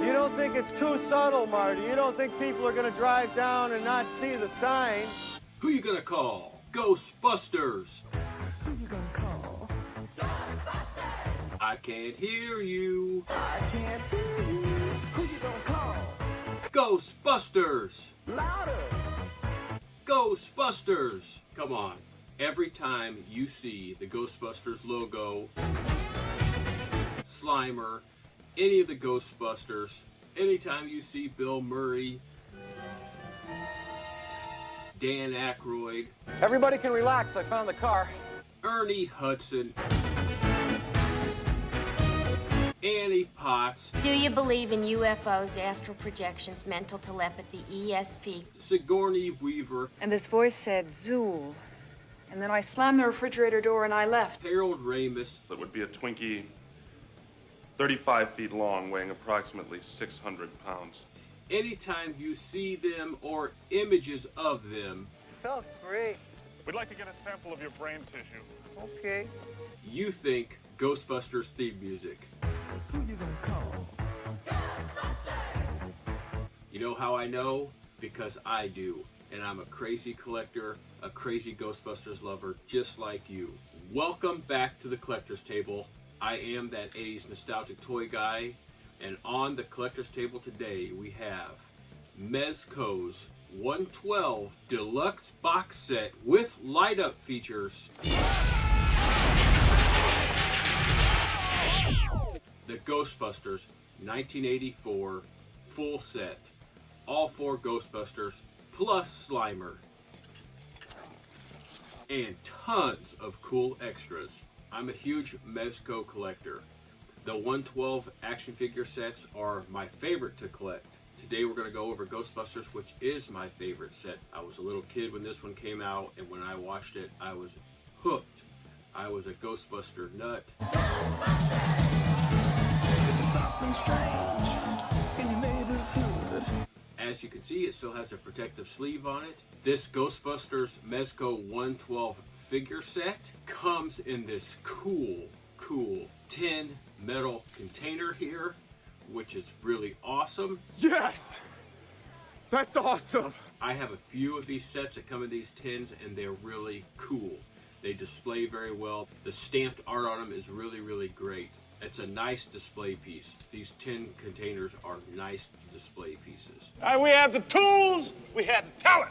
You don't think it's too subtle, Marty? You don't think people are gonna drive down and not see the sign? Who you gonna call? Ghostbusters! Who you gonna call? Ghostbusters! I can't hear you. I can't hear you. Who you gonna call? Ghostbusters! Louder! Ghostbusters! Come on. Every time you see the Ghostbusters logo, Slimer, any of the Ghostbusters, anytime you see Bill Murray, Dan Aykroyd, Everybody can relax. I found the car. Ernie Hudson, Annie Potts, Do you believe in UFOs, astral projections, mental telepathy, ESP? Sigourney Weaver, And this voice said, Zool. And then I slammed the refrigerator door and I left. Harold Ramis, That would be a Twinkie 35 feet long, weighing approximately 600 pounds. anytime you see them or images of them, So great. We'd like to get a sample of your brain tissue. Okay. you think Ghostbusters theme music. Who you gonna call? You know how I know? Because I do. And I'm a crazy collector, a crazy Ghostbusters lover, just like you. Welcome back to the Collector's Table. I am that 80s nostalgic toy guy. And on the Collector's Table today, we have Mezco's 112 Deluxe Box Set with light-up features. The Ghostbusters 1984 full set. All 4 Ghostbusters plus Slimer. And tons of cool extras. I'm a huge Mezco collector. The 112 action figure sets are my favorite to collect. Today we're going to go over Ghostbusters, which is my favorite set. I was a little kid when this one came out, and when I watched it, I was hooked. I was a Ghostbuster nut. Something strange in your neighborhood. As you can see, it still has a protective sleeve on it. This Ghostbusters Mezco 112 figure set comes in this cool tin metal container here, which is really awesome. Yes! That's awesome! I have a few of these sets that come in these tins, and they're really cool. They display very well. The stamped art on them is really great. It's a nice display piece. These tin containers are nice display pieces. We have the tools, we have the talent.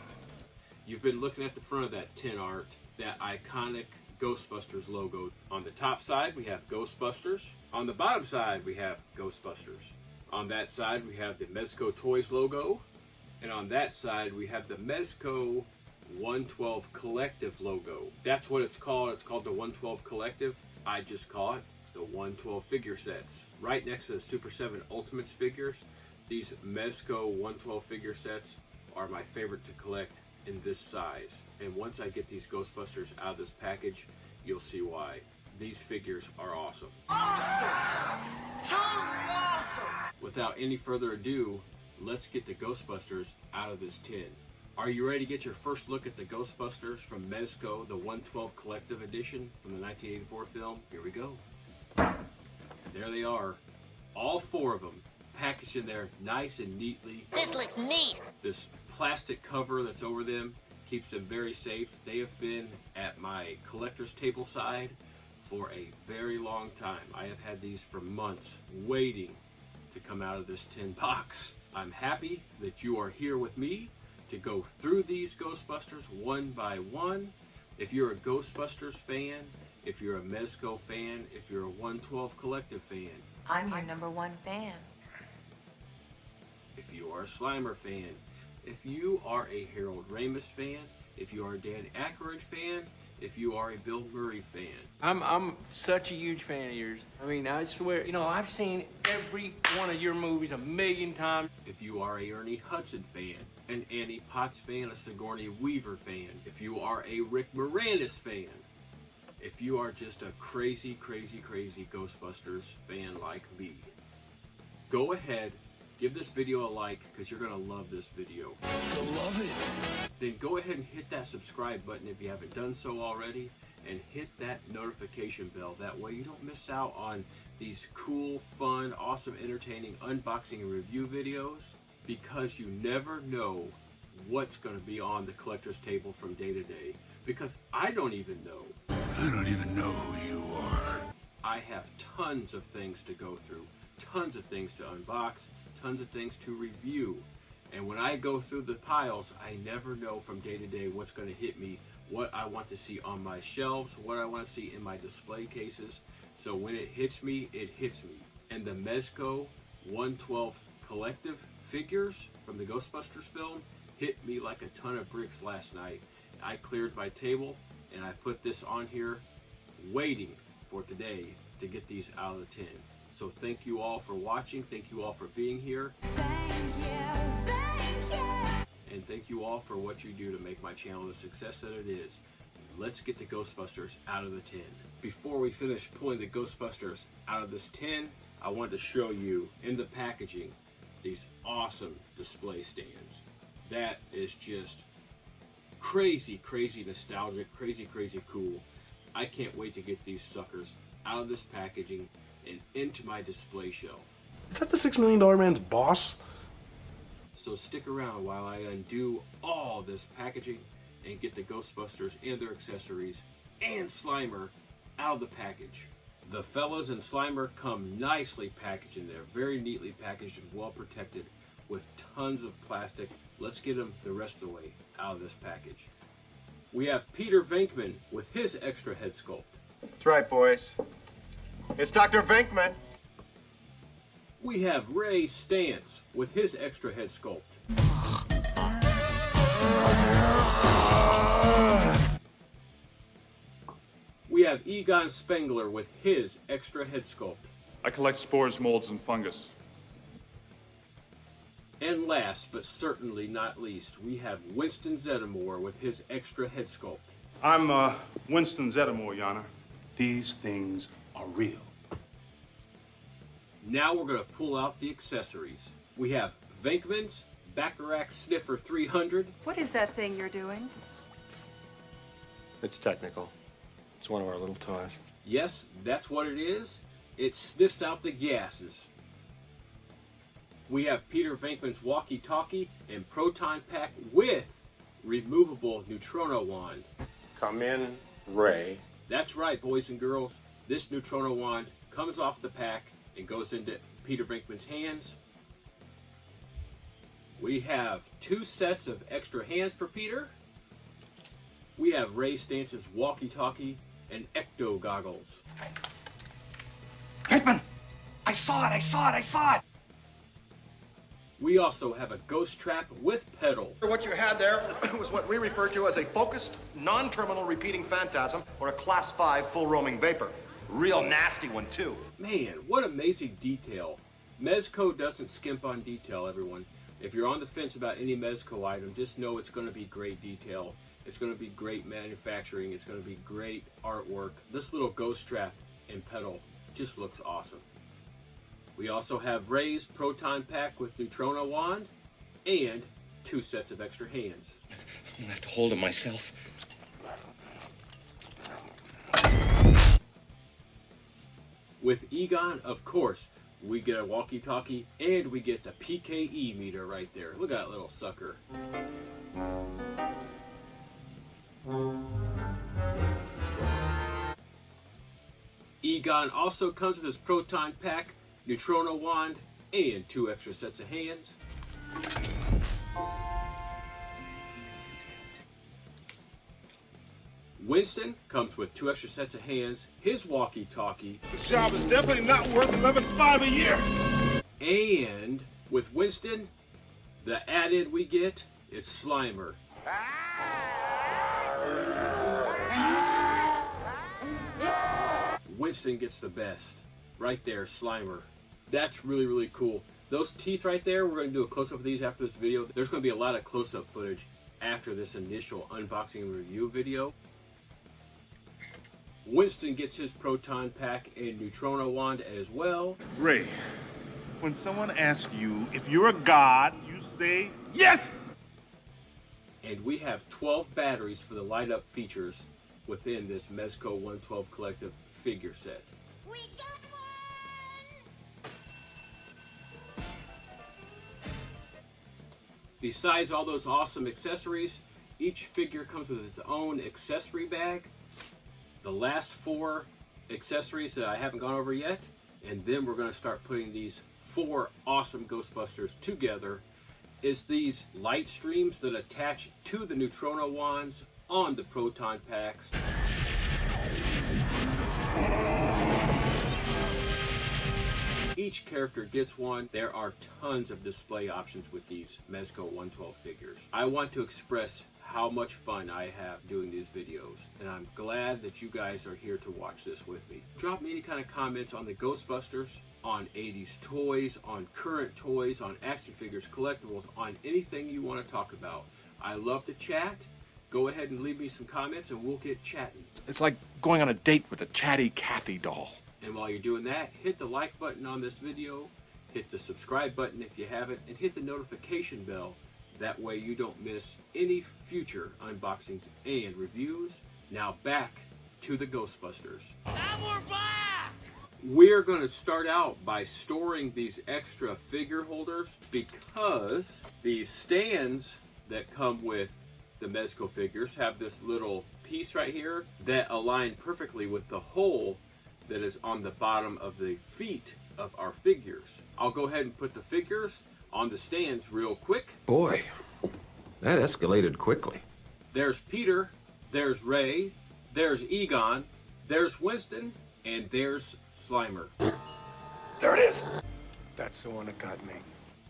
You've been looking at the front of that tin art, that iconic Ghostbusters logo. On the top side, we have Ghostbusters. On the bottom side, we have Ghostbusters. On that side, we have the Mezco Toys logo. And on that side, we have the Mezco 112 Collective logo. That's what it's called. It's called the 112 Collective. I just call it the 112 figure sets. Right next to the Super 7 Ultimates figures, these Mezco 112 figure sets are my favorite to collect in this size. And once I get these Ghostbusters out of this package, you'll see why. These figures are awesome. Awesome! Totally awesome! Without any further ado, let's get the Ghostbusters out of this tin. Are you ready to get your first look at the Ghostbusters from Mezco, the 112 Collective Edition from the 1984 film? Here we go. There they are, all 4 of them, packaged in there nice and neatly. This looks neat. This plastic cover that's over them keeps them very safe. They have been at my collector's table side for a very long time. I have had these for months, waiting to come out of this tin box. I'm happy that you are here with me to go through these Ghostbusters one by one. If you're a Ghostbusters fan, if you're a Mezco fan, if you're a 112 Collective fan, I'm your #1 fan. if you are a Slimer fan, if you are a Harold Ramis fan, if you are a Dan Aykroyd fan, if you are a Bill Murray fan. I'm such a huge fan of yours. I mean, I swear, I've seen every one of your movies 1,000,000 times. If you are a Ernie Hudson fan, an Annie Potts fan, a Sigourney Weaver fan, if you are a Rick Moranis fan, if you are just a crazy Ghostbusters fan like me, go ahead, give this video a like, because you're going to love this video. You'll love it. Then go ahead and hit that subscribe button if you haven't done so already, and hit that notification bell. That way you don't miss out on these cool, fun, awesome, entertaining unboxing and review videos, because you never know what's going to be on the collector's table from day to day. Because I don't even know. I don't even know who you are. I have tons of things to go through, tons of things to unbox, tons of things to review. And when I go through the piles, I never know from day to day what's going to hit me, what I want to see on my shelves, what I want to see in my display cases. So when it hits me, it hits me. And the Mezco 112 collective figures from the Ghostbusters film hit me like a ton of bricks last night. I cleared my table and I put this on here waiting for today to get these out of the tin. So thank you all for watching. Thank you all for being here. Thank you. And thank you all for what you do to make my channel the success that it is. Let's get the Ghostbusters out of the tin. Before we finish pulling the Ghostbusters out of this tin, I want to show you in the packaging these awesome display stands. That is just crazy, crazy nostalgic, crazy, crazy cool. I can't wait to get these suckers out of this packaging and into my display shelf. Is that the $6 Million Man's boss? So stick around while I undo all this packaging and get the Ghostbusters and their accessories and Slimer out of the package. The fellas and Slimer come nicely packaged in there, very neatly packaged and well protected with tons of plastic. Let's get them the rest of the way out of this package. We have Peter Venkman with his extra head sculpt. That's right, boys. It's Dr. Venkman. We have Ray Stantz with his extra head sculpt. We have Egon Spengler with his extra head sculpt. I collect spores, molds, and fungus. And last but certainly not least, we have Winston Zeddemore with his extra head sculpt. I'm Winston Zeddemore, Your Honor. These things are real. Now we're going to pull out the accessories. We have Venkman's Bacharach Sniffer 300. What is that thing you're doing? It's technical. It's one of our little toys. Yes, that's what it is. It sniffs out the gases. We have Peter Venkman's walkie-talkie and Proton pack with removable Neutrino wand. Come in, Ray. That's right, boys and girls. This Neutrino wand comes off the pack and goes into Peter Venkman's hands. We have 2 sets of extra hands for Peter. We have Ray Stantz's walkie-talkie and ecto goggles. Venkman! I saw it! We also have a ghost trap with pedal. What you had there was what we refer to as a focused, non-terminal repeating phantasm, or a class 5 full roaming vapor. Real nasty one, too. Man, what amazing detail. Mezco doesn't skimp on detail, everyone. If you're on the fence about any Mezco item, just know it's going to be great detail. It's going to be great manufacturing. It's going to be great artwork. This little ghost trap and pedal just looks awesome. We also have Ray's Proton pack with Neutrino wand and 2 sets of extra hands. I'm gonna have to hold him myself. With Egon, of course, we get a walkie-talkie and we get the PKE meter right there. Look at that little sucker. Egon also comes with his Proton pack, Neutrino wand, and 2 extra sets of hands. Winston comes with 2 extra sets of hands, his walkie-talkie. This job is definitely not worth $11,500 a year. And with Winston, the added we get is Slimer. Winston gets the best. Right there, Slimer. That's really, really cool. Those teeth right there, we're going to do a close-up of these after this video. There's going to be a lot of close-up footage after this initial unboxing and review video. Winston gets his Proton pack and Neutrino wand as well. Ray, when someone asks you if you're a god, you say yes! And we have 12 batteries for the light-up features within this Mezco 112 Collective figure set. We got one! Besides all those awesome accessories, each figure comes with its own accessory bag. The last 4 accessories that I haven't gone over yet, and then we're going to start putting these 4 awesome Ghostbusters together, is these light streams that attach to the neutrino wands on the proton packs. Each character gets one. There are tons of display options with these Mezco 112 figures. I want to express how much fun I have doing these videos, and I'm glad that you guys are here to watch this with me. Drop me any kind of comments on the Ghostbusters, on 80s toys, on current toys, on action figures, collectibles, on anything you want to talk about. I love to chat. Go ahead and leave me some comments and we'll get chatting. It's like going on a date with a chatty Kathy doll. And while you're doing that, hit the like button on this video, hit the subscribe button if you haven't, and hit the notification bell. That way you don't miss any future unboxings and reviews. Now back to the Ghostbusters. And we're back! We're going to start out by storing these extra figure holders because these stands that come with the Mezco figures have this little piece right here that align perfectly with the hole that is on the bottom of the feet of our figures. I'll go ahead and put the figures on the stands real quick. Boy, that escalated quickly. There's Peter, there's Ray, there's Egon, there's Winston, and there's Slimer. There it is. That's the one that got me.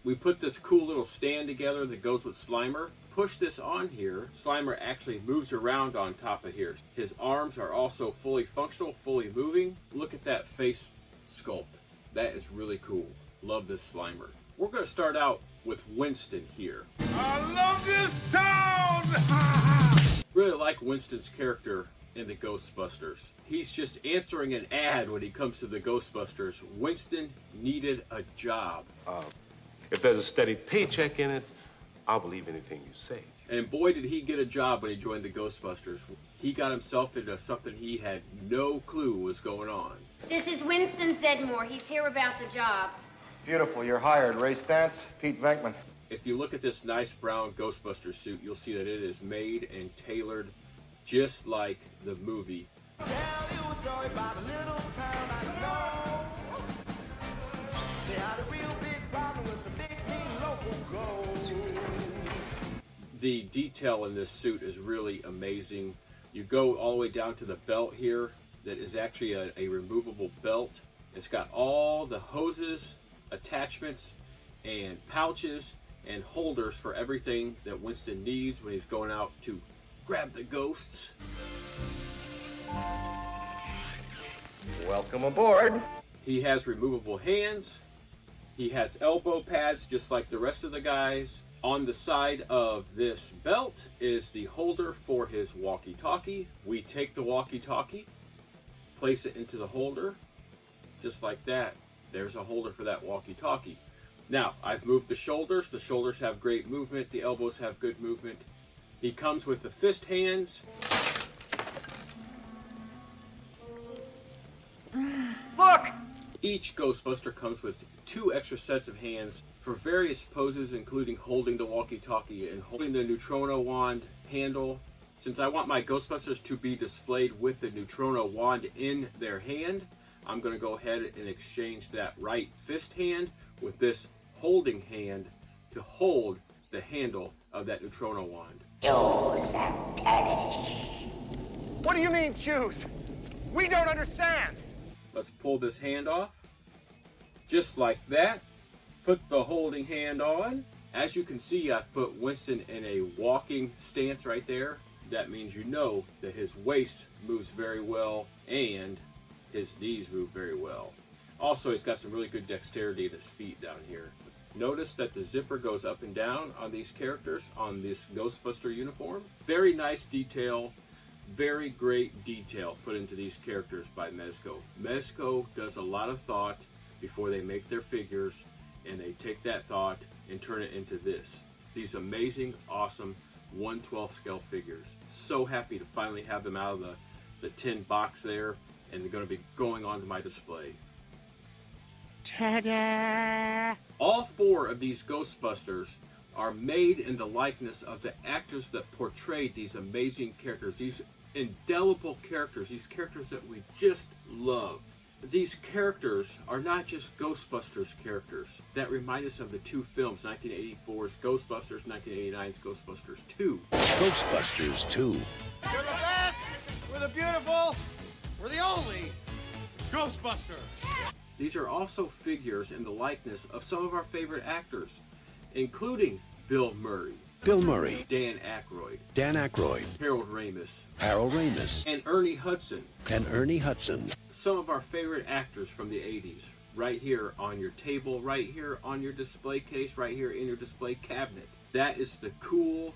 We put this cool little stand together that goes with Slimer. Push this on here. Slimer actually moves around on top of here. His arms are also fully functional, fully moving. Look at that face sculpt. That is really cool. Love this Slimer. We're going to start out with Winston here. I love this town! Really like Winston's character in the Ghostbusters. He's just answering an ad when he comes to the Ghostbusters. Winston needed a job. If there's a steady paycheck in it, I'll believe anything you say. And boy, did he get a job when he joined the Ghostbusters. He got himself into something he had no clue was going on. This is Winston Zeddemore. He's here about the job. Beautiful. You're hired. Ray Stantz, Pete Venkman. If you look at this nice brown Ghostbuster suit, you'll see that it is made and tailored just like the movie. Tell you a story about a little town I know. They had a real big problem with some big mean local ghosts. The detail in this suit is really amazing. You go all the way down to the belt here that is actually a removable belt. It's got all the hoses, attachments, and pouches and holders for everything that Winston needs when he's going out to grab the ghosts. Welcome aboard. He has removable hands. He has elbow pads just like the rest of the guys. On the side of this belt is the holder for his walkie-talkie. We take the walkie-talkie, place it into the holder, just like that. There's a holder for that walkie-talkie. Now, I've moved the shoulders. The shoulders have great movement. The elbows have good movement. He comes with the fist hands. Look! Each Ghostbuster comes with 2 extra sets of hands for various poses, including holding the walkie-talkie and holding the neutrino wand handle. Since I want my Ghostbusters to be displayed with the neutrino wand in their hand, I'm going to go ahead and exchange that right fist hand with this holding hand to hold the handle of that neutrino wand. Choose and perish. What do you mean, choose? We don't understand. Let's pull this hand off. Just like that. Put the holding hand on. As you can see, I've put Winston in a walking stance right there. That means you know that his waist moves very well and his knees move very well. Also, he's got some really good dexterity in his feet down here. Notice that the zipper goes up and down on these characters on this Ghostbuster uniform. Very nice detail. Very great detail put into these characters by Mezco. Mezco does a lot of thought before they make their figures, and they take that thought and turn it into this. These amazing, awesome 1/12 scale figures. So happy to finally have them out of the tin box there, and they're going to be going onto my display. Ta-da! All 4 of these Ghostbusters are made in the likeness of the actors that portrayed these amazing characters, these indelible characters, these characters that we just love. These characters are not just Ghostbusters characters that remind us of the two films, 1984's Ghostbusters, 1989's Ghostbusters 2. Ghostbusters 2. We're the best! We're the beautiful! We're the only Ghostbusters! These are also figures in the likeness of some of our favorite actors, including Bill Murray, Dan Aykroyd, Harold Ramis, and Ernie Hudson. Some of our favorite actors from the 80s, right here on your table, right here on your display case, right here in your display cabinet. That is the cool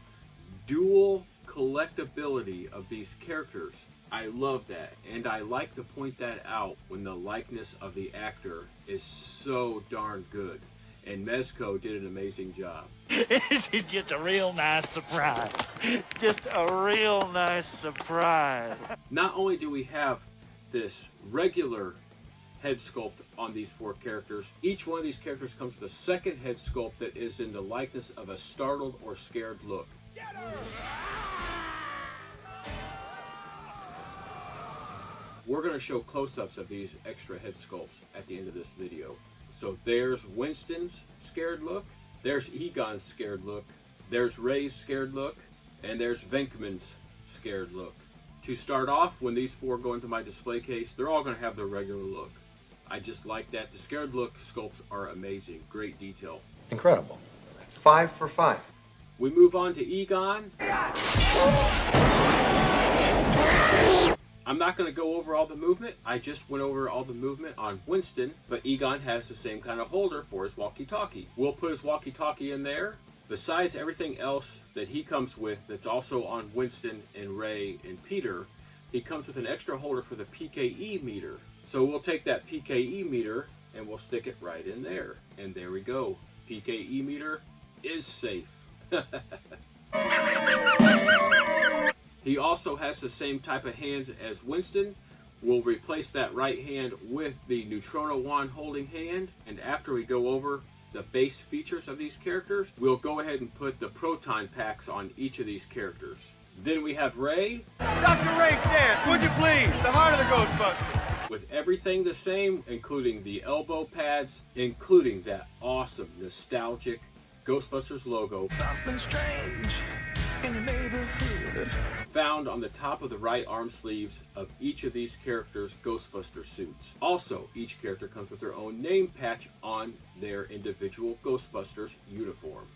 dual collectability of these characters. I love that, and I like to point that out when the likeness of the actor is so darn good. And Mezco did an amazing job. This is just a real nice surprise. Just a real nice surprise. Not only do we have this regular head sculpt on these four characters, each one of these characters comes with a second head sculpt that is in the likeness of a startled or scared look. We're going to show close-ups of these extra head sculpts at the end of this video. So there's Winston's scared look, there's Egon's scared look, there's Ray's scared look, and there's Venkman's scared look. To start off, when these four go into my display case, they're all going to have their regular look. I just like that. The scared look sculpts are amazing. Great detail. Incredible. That's 5 for 5. We move on to Egon. I'm not going to go over all the movement. I just went over all the movement on Winston, but Egon has the same kind of holder for his walkie-talkie. We'll put his walkie-talkie in there. Besides everything else that he comes with that's also on Winston and Ray and Peter, he comes with an extra holder for the PKE meter. So we'll take that PKE meter and we'll stick it right in there. And there we go. PKE meter is safe. He also has the same type of hands as Winston. We'll replace that right hand with the Neutrona wand holding hand. And after we go over the base features of these characters, we'll go ahead and put the Proton packs on each of these characters. Then we have Ray. Dr. Ray Stantz, would you please? The heart of the Ghostbusters. With everything the same, including the elbow pads, including that awesome, nostalgic Ghostbusters logo. Something strange in the neighborhood. Found on the top of the right arm sleeves of each of these characters' Ghostbuster suits. Also, each character comes with their own name patch on their individual Ghostbusters uniform.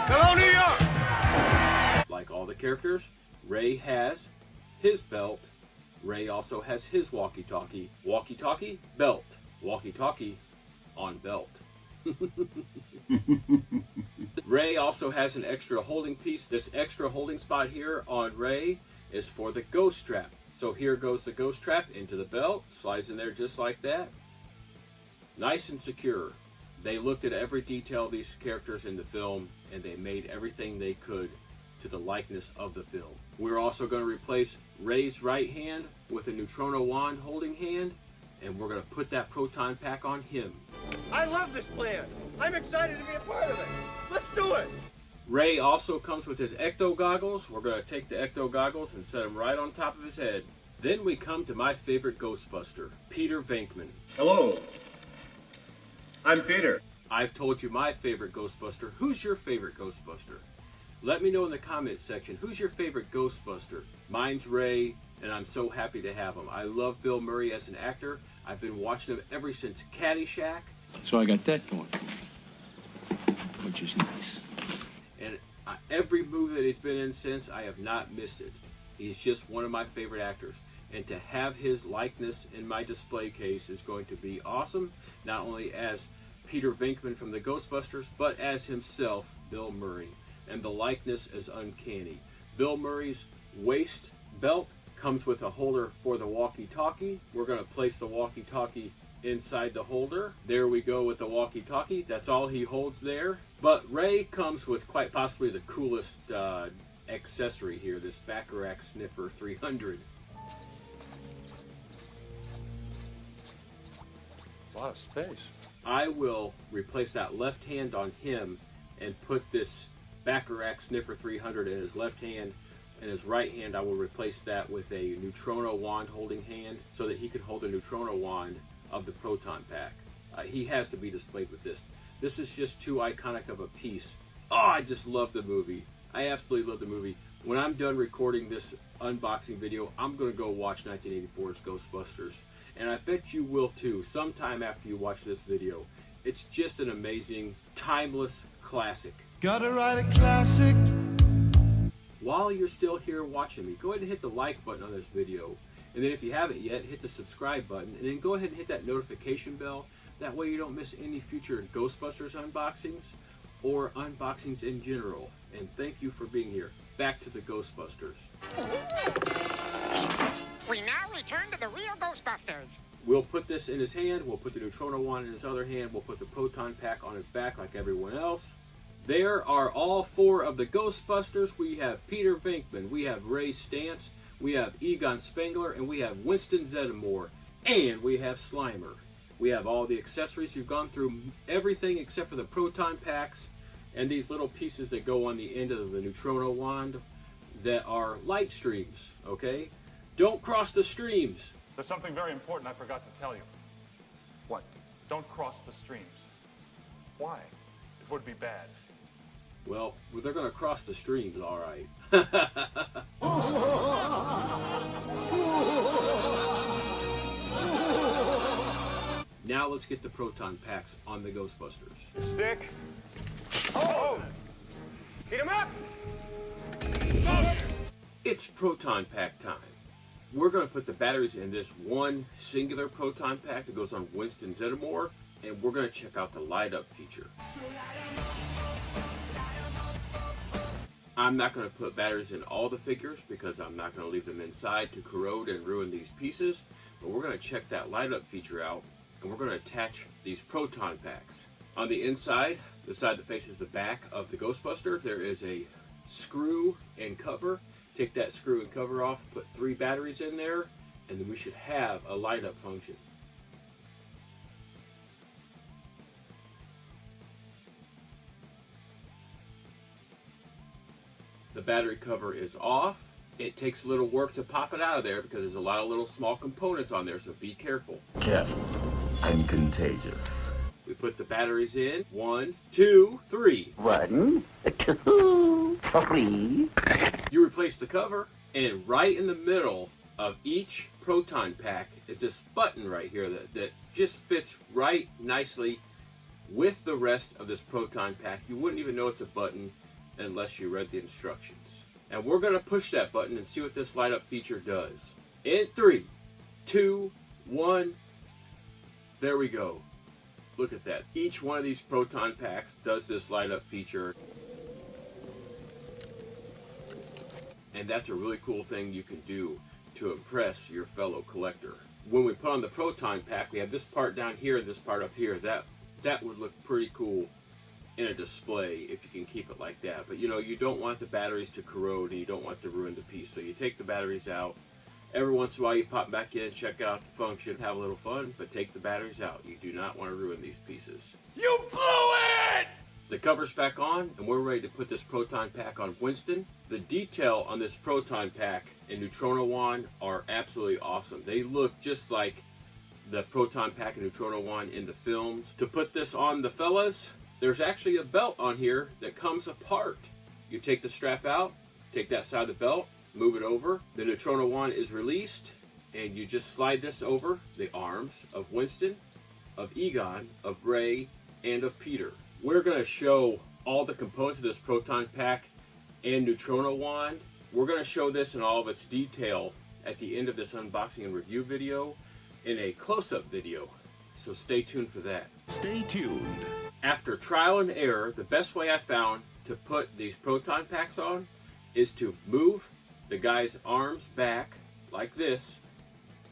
Hello, New York! Like all the characters, Ray has his belt. Ray also has his walkie-talkie. Walkie-talkie, belt. Walkie-talkie on belt. Ray also has an extra holding piece. This extra holding spot here on Ray is for the ghost strap. So here goes the ghost strap into the belt, slides in there just like that. Nice and secure. They looked at every detail of these characters in the film and they made everything they could to the likeness of the film. We're also going to replace Ray's right hand with a Neutrona wand holding hand, and we're going to put that Proton pack on him. I love this plan. I'm excited to be a part of it. Let's do it. Ray also comes with his ecto goggles. We're going to take the ecto goggles and set them right on top of his head. Then we come to my favorite Ghostbuster, Peter Venkman. Hello. I'm Peter. I've told you my favorite Ghostbuster. Who's your favorite Ghostbuster? Let me know in the comments section, who's your favorite Ghostbuster? Mine's Ray, and I'm so happy to have him. I love Bill Murray as an actor. I've been watching him ever since Caddyshack. So I got that going for me, which is nice. And every movie that he's been in since, I have not missed it. He's just one of my favorite actors. And to have his likeness in my display case is going to be awesome, not only as Peter Venkman from the Ghostbusters, but as himself, Bill Murray. And the likeness is uncanny. Bill Murray's waist belt comes with a holder for the walkie-talkie. We're going to place the walkie-talkie inside the holder. There we go with the walkie-talkie. That's all he holds there. But Ray comes with quite possibly the coolest accessory here, this Bacharach Sniffer 300. A lot of space. I will replace that left hand on him and put this Bacharach Sniffer 300 in his left hand, and his right hand I will replace that with a Neutrino wand holding hand so that he can hold the Neutrino wand of the Proton pack. He has to be displayed with this. This is just too iconic of a piece. Oh, I just love the movie. I absolutely love the movie. When I'm done recording this unboxing video, I'm going to go watch 1984's Ghostbusters. And I bet you will too, sometime after you watch this video. It's just an amazing, timeless classic. Gotta write a classic. While you're still here watching me, go ahead and hit the like button on this video. And then if you haven't yet, hit the subscribe button. And then go ahead and hit that notification bell. That way you don't miss any future Ghostbusters unboxings or unboxings in general. And thank you for being here. Back to the Ghostbusters. We now return to the real Ghostbusters. We'll put this in his hand. We'll put the Neutrino wand in his other hand. We'll put the Proton pack on his back like everyone else. There are all four of the Ghostbusters. We have Peter Venkman, we have Ray Stantz, we have Egon Spengler, and we have Winston Zeddemore, and we have Slimer. We have all the accessories. We've gone through everything except for the Proton packs and these little pieces that go on the end of the Neutrino wand that are light streams, okay? Don't cross the streams. There's something very important I forgot to tell you. What? Don't cross the streams. Why? It would be bad. Well, they're going to cross the streams, all right. Now let's get the Proton packs on the Ghostbusters. Stick. Oh! Heat 'em up! It's Proton pack time. We're going to put the batteries in this one singular Proton pack that goes on Winston Zeddemore, and we're going to check out the light up feature. I'm not going to put batteries in all the figures because I'm not going to leave them inside to corrode and ruin these pieces, but we're going to check that light up feature out, and we're going to attach these Proton packs. On the inside, the side that faces the back of the Ghostbuster, there is a screw and cover. Take that screw and cover off, put 3 batteries in there, and then we should have a light up function. The battery cover is off. It takes a little work to pop it out of there because there's a lot of little small components on there, so be careful. Careful and contagious. We put the batteries in. 1, 2, 3. 1, 2, 3. You replace the cover, and right in the middle of each Proton pack is this button right here that just fits right nicely with the rest of this Proton pack. You wouldn't even know it's a button unless you read the instructions. And we're going to push that button and see what this light up feature does. In 3, 2, 1. There we go. Look at that. Each one of these Proton packs does this light up feature. And that's a really cool thing you can do to impress your fellow collector. When we put on the Proton pack, we have this part down here and this part up here. That would look pretty cool in a display if you can keep it like that. But you know, you don't want the batteries to corrode and you don't want to ruin the piece. So you take the batteries out. Every once in a while you pop back in, check out the function, have a little fun, but take the batteries out. You do not want to ruin these pieces. You blew it! The cover's back on, and we're ready to put this Proton pack on Winston. The detail on this Proton pack and Neutrino wand are absolutely awesome. They look just like the Proton pack and Neutrino wand in the films. To put this on the fellas, there's actually a belt on here that comes apart. You take the strap out, take that side of the belt, move it over. The Neutrino wand is released, and you just slide this over the arms of Winston, of Egon, of Ray, and of Peter. We're going to show all the components of this Proton pack and Neutrino wand. We're going to show this in all of its detail at the end of this unboxing and review video in a close-up video. So stay tuned for that. Stay tuned. After trial and error, the best way I found to put these Proton packs on is to move the guy's arms back like this.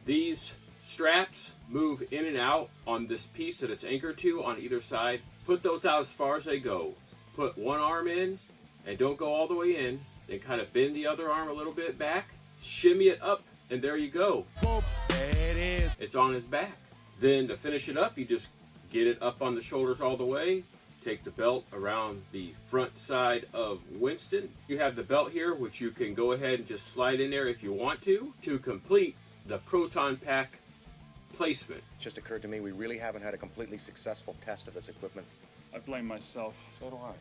These straps move in and out on this piece that it's anchored to on either side. Put those out as far as they go. Put one arm in and don't go all the way in. Then kind of bend the other arm a little bit back. Shimmy it up and there you go. It's on his back. Then to finish it up, you just get it up on the shoulders all the way. Take the belt around the front side of Winston. You have the belt here, which you can go ahead and just slide in there if you want to complete the Proton Pack placement. It just occurred to me we really haven't had a completely successful test of this equipment. I blame myself. So do I.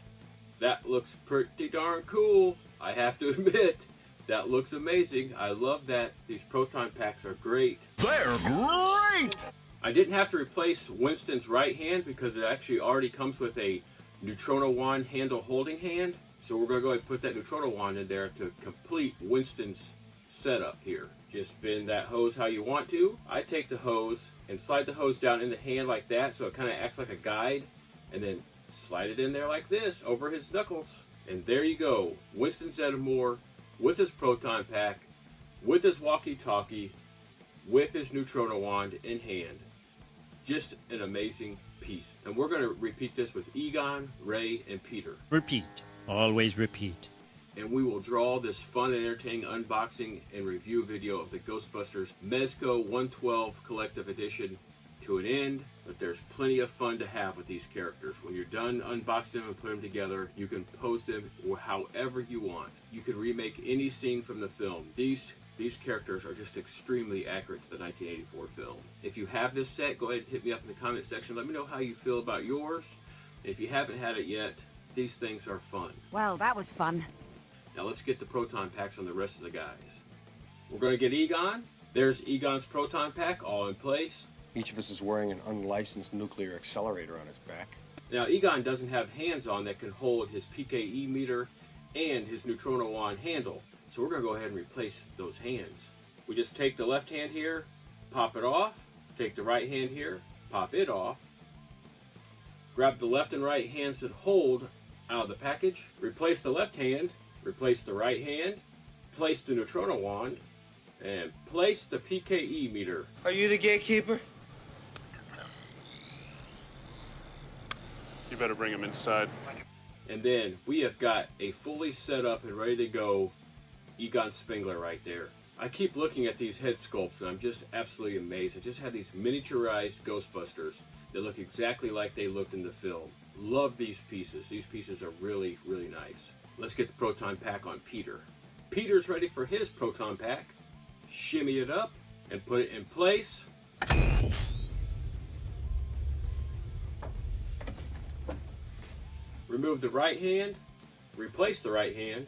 That looks pretty darn cool, I have to admit. That looks amazing. I love that. These Proton Packs are great. They're great! I didn't have to replace Winston's right hand because it actually already comes with a Neutrona Wand handle holding hand. So we're going to go ahead and put that Neutrona Wand in there to complete Winston's setup here. Just bend that hose how you want to. I take the hose and slide the hose down in the hand like that so it kind of acts like a guide. And then slide it in there like this over his knuckles. And there you go. Winston Zeddemore with his Proton Pack, with his walkie-talkie, with his Neutrona Wand in hand. Just an amazing piece. And we're going to repeat this with Egon, Ray, and Peter. Repeat. Always repeat. And we will draw this fun and entertaining unboxing and review video of the Ghostbusters Mezco 112 Collective Edition to an end. But there's plenty of fun to have with these characters. When you're done unboxing them and put them together, you can pose them however you want. You can remake any scene from the film. These characters are just extremely accurate to the 1984 film. If you have this set, go ahead and hit me up in the comment section. Let me know how you feel about yours. If you haven't had it yet, these things are fun. Well, that was fun. Now let's get the Proton Packs on the rest of the guys. We're going to get Egon. There's Egon's Proton Pack all in place. Each of us is wearing an unlicensed nuclear accelerator on his back. Now Egon doesn't have hands on that can hold his PKE meter and his Neutrona Wand handle. So we're going to go ahead and replace those hands. We just take the left hand here, pop it off. Take the right hand here, pop it off. Grab the left and right hands that hold out of the package. Replace the left hand, replace the right hand, place the Neutrona Wand, and place the PKE meter. Are you the gatekeeper? You better bring him inside. And then we have got a fully set up and ready to go Egon Spengler right there. I keep looking at these head sculpts and I'm just absolutely amazed. I just have these miniaturized Ghostbusters that look exactly like they looked in the film. Love these pieces. These pieces are really, really nice. Let's get the Proton Pack on Peter. Peter's ready for his Proton Pack. Shimmy it up and put it in place. Remove the right hand, replace the right hand,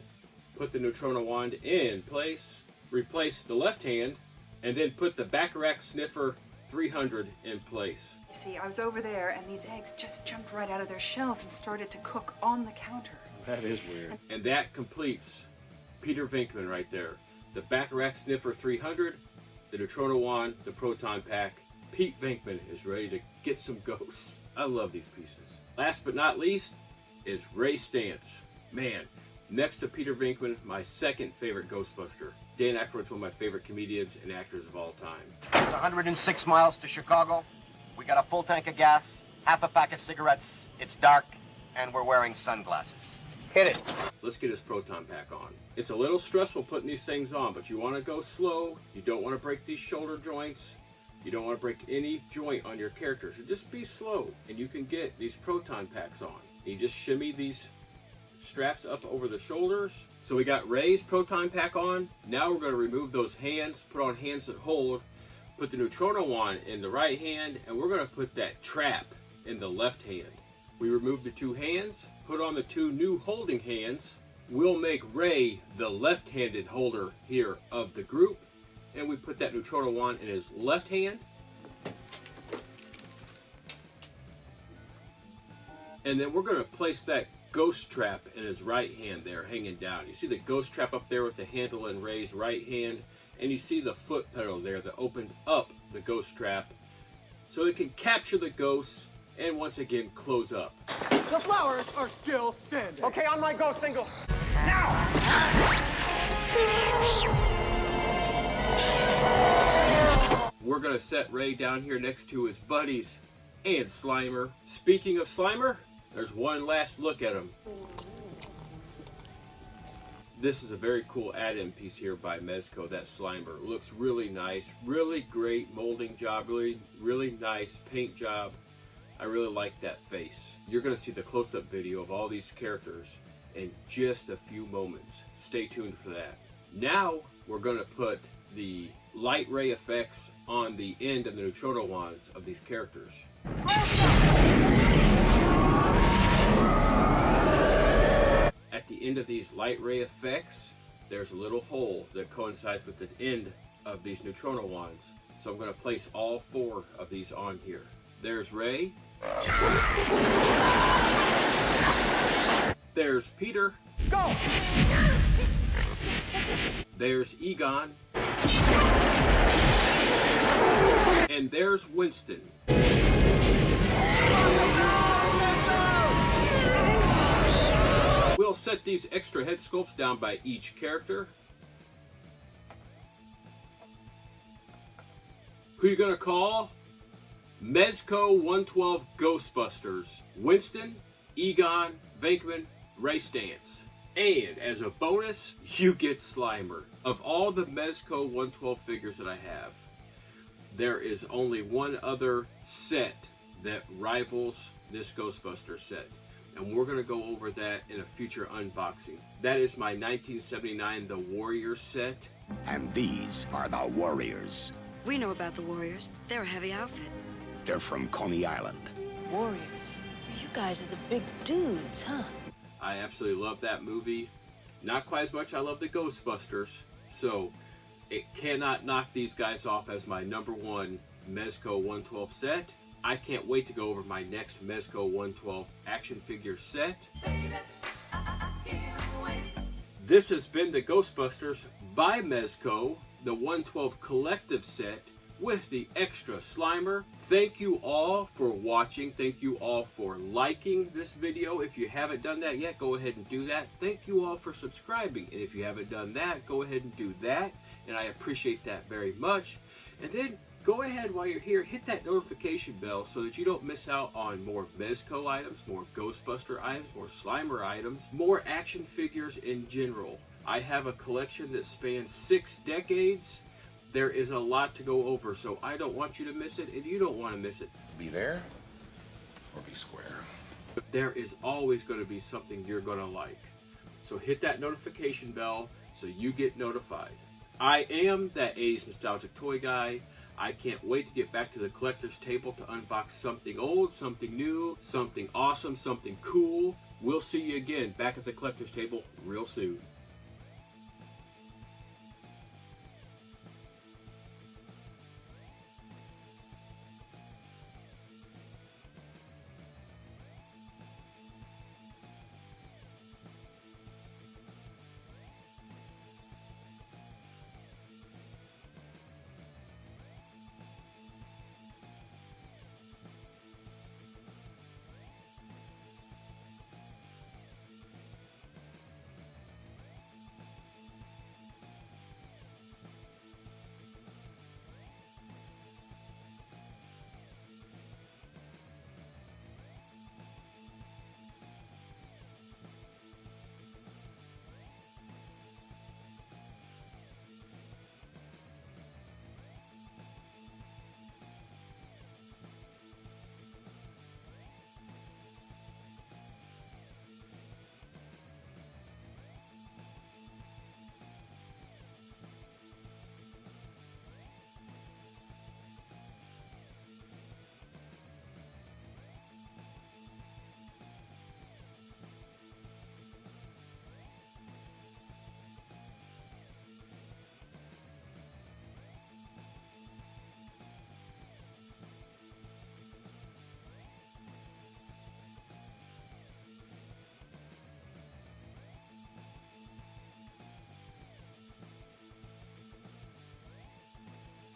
put the Neutrona Wand in place, replace the left hand, and then put the Bacharach Sniffer 300 in place. You see, I was over there and these eggs just jumped right out of their shells and started to cook on the counter. That is weird. And that completes Peter Venkman right there. The Bacharach Sniffer 300, the Neutrona Wand, the Proton Pack. Pete Venkman is ready to get some ghosts. I love these pieces. Last but not least is Ray Stantz. Man, next to Peter Venkman, my second favorite Ghostbuster. Dan Aykroyd's one of my favorite comedians and actors of all time. It's 106 miles to Chicago. We got a full tank of gas, half a pack of cigarettes. It's dark, and we're wearing sunglasses. Hit it. Let's get his Proton Pack on. It's a little stressful putting these things on, but you want to go slow. You don't want to break these shoulder joints. You don't want to break any joint on your character. So just be slow, and you can get these Proton Packs on. You just shimmy these straps up over the shoulders. So we got Ray's Proton Pack on. Now we're going to remove those hands, put on hands that hold, put the Neutrona Wand in the right hand, and we're going to put that trap in the left hand. We remove the two hands, put on the two new holding hands. We'll make Ray the left-handed holder here of the group, and we put that Neutrona Wand in his left hand. And then we're going to place that ghost trap in his right hand there, hanging down. You see the ghost trap up there with the handle in Ray's right hand, and you see the foot pedal there that opens up the ghost trap so it can capture the ghosts and once again close up. The flowers are still standing. Okay, on my go single. Now! We're going to set Ray down here next to his buddies and Slimer. Speaking of Slimer, there's one last look at him. This is a very cool add-in piece here by Mezco, that Slimer. It looks really nice, really great molding job, really nice paint job. I really like that face. You're going to see the close-up video of all these characters in just a few moments. Stay tuned for that. Now we're going to put the light ray effects on the end of the neutrino wands of these characters. At the end of these light ray effects, there's a little hole that coincides with the end of these neutrino wands. So I'm going to place all 4 of these on here. There's Ray. There's Peter. Go! There's Egon. And there's Winston. We'll set these extra head sculpts down by each character. Who you gonna call? Mezco 112 Ghostbusters. Winston, Egon, Venkman, Ray Stantz. And as a bonus, you get Slimer. Of all the Mezco 112 figures that I have, there is only one other set that rivals this Ghostbusters set. And we're going to go over that in a future unboxing. That is my 1979 The Warriors set. And these are the Warriors. We know about the Warriors. They're a heavy outfit. They're from Coney Island. Warriors? You guys are the big dudes, huh? I absolutely love that movie. Not quite as much as I love the Ghostbusters. So it cannot knock these guys off as my #1 Mezco 112 set. I can't wait to go over my next Mezco 112 action figure set. This has been the Ghostbusters by Mezco, the 112 collective set with the extra Slimer. Thank you all for watching. Thank you all for liking this video. If you haven't done that yet, go ahead and do that. Thank you all for subscribing. And if you haven't done that, go ahead and do that. And I appreciate that very much. And then go ahead while you're here, hit that notification bell so that you don't miss out on more Mezco items, more Ghostbuster items, more Slimer items, more action figures in general. I have a collection that spans 6 decades. There is a lot to go over, so I don't want you to miss it, and you don't want to miss it. Be there or be square. But there is always going to be something you're going to like. So hit that notification bell so you get notified. I am that 80s nostalgic toy guy. I can't wait to get back to the collector's table to unbox something old, something new, something awesome, something cool. We'll see you again back at the collector's table real soon.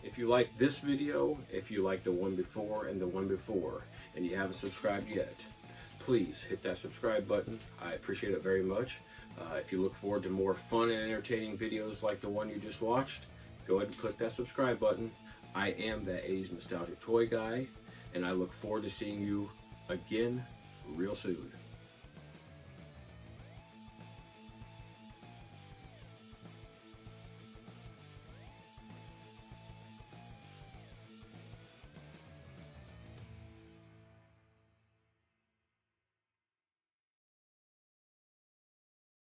If you like this video, if you like the one before and the one before, and you haven't subscribed yet, please hit that subscribe button. I appreciate it very much. If you look forward to more fun and entertaining videos like the one you just watched, go ahead and click that subscribe button. I am that 80s nostalgic toy guy, and I look forward to seeing you again real soon.